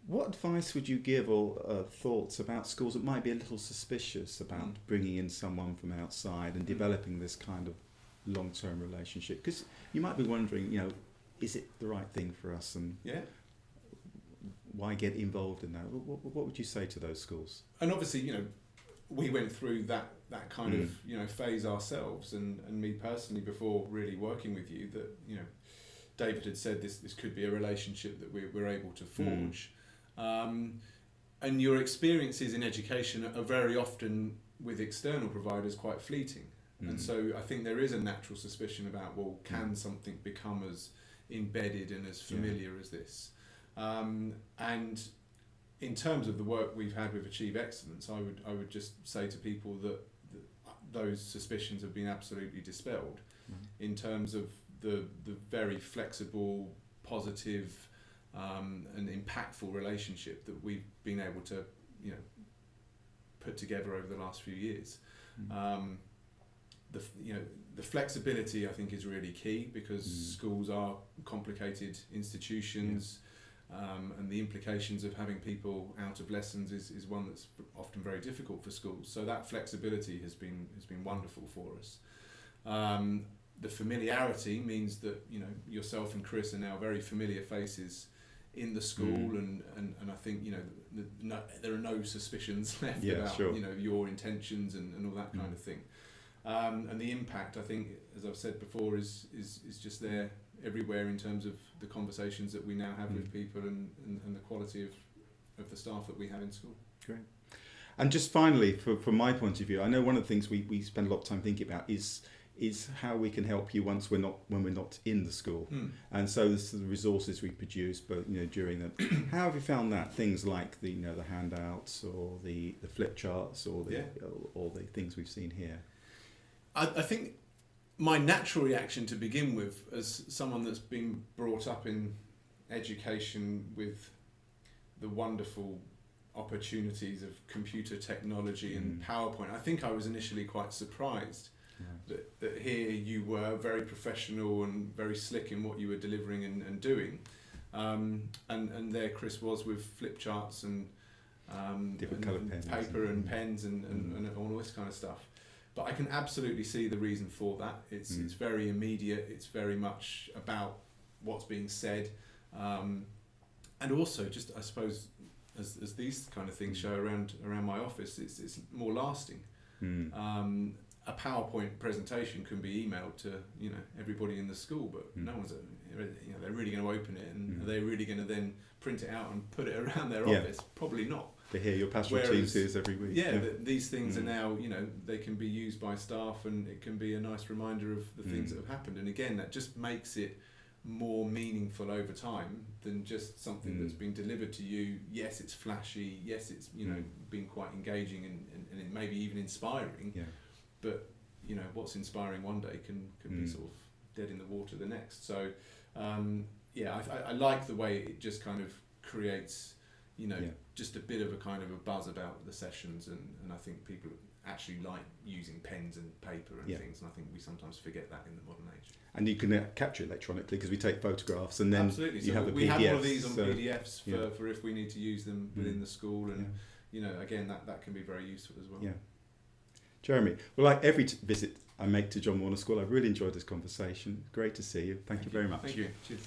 What advice would you give, or thoughts about schools that might be a little suspicious about bringing in someone from outside and developing this kind of long-term relationship? Because you might be wondering, is it the right thing for us, and Yeah. why get involved in that? What would you say to those schools? And obviously, we went through that kind of phase ourselves, and me personally, before really working with you, that David had said this could be a relationship that we're able to forge. And your experiences in education are very often with external providers quite fleeting. And so I think there is a natural suspicion about, well, can something become as embedded and as familiar as this? And in terms of the work we've had with Achieve Excellence, I would just say to people that those suspicions have been absolutely dispelled in terms of the very flexible, positive, and impactful relationship that we've been able to put together over the last few years. The flexibility, I think, is really key, because schools are complicated institutions, and the implications of having people out of lessons is one that's often very difficult for schools. So that flexibility has been wonderful for us. The familiarity means that yourself and Chris are now very familiar faces in the school, and I think there are no suspicions left about your intentions and all that kind of thing. And the impact, I think, as I've said before, is just there everywhere in terms of the conversations that we now have with people, and the quality of the staff that we have in school. Great. And just finally, from my point of view, I know one of the things we spend a lot of time thinking about is how we can help you when we're not in the school. And so this is the resources we produce, but during the how have you found that? Things like the the handouts, or the flip charts, or the things we've seen here. I think my natural reaction to begin with, as someone that's been brought up in education with the wonderful opportunities of computer technology and PowerPoint, I think I was initially quite surprised that here you were very professional and very slick in what you were delivering and doing, and there Chris was with flip charts and different coloured pens, paper and pens and all this kind of stuff. But I can absolutely see the reason for that. It's very immediate. It's very much about what's being said, and also just, I suppose, as these kind of things show around my office, it's more lasting. A PowerPoint presentation can be emailed to everybody in the school, but no one's they're really going to open it, and are they really going to then print it out and put it around their office? Probably not. To hear your pastoral team series every week. These things are now, they can be used by staff, and it can be a nice reminder of the things that have happened. And again, that just makes it more meaningful over time than just something that's been delivered to you. Yes, it's flashy. Yes, it's been quite engaging and it maybe even inspiring. But what's inspiring one day can be sort of dead in the water the next. So I like the way it just kind of creates just a bit of a kind of a buzz about the sessions, and I think people actually like using pens and paper and things, and I think we sometimes forget that in the modern age. And you can capture it electronically, because we take photographs, and then you have the PDFs. We have one of these on PDFs for if we need to use them within the school, and again that can be very useful as well. Jeremy, well, like every visit I make to John Warner School, I've really enjoyed this conversation. Great to see you. Thank you very much. Thank you. Cheers.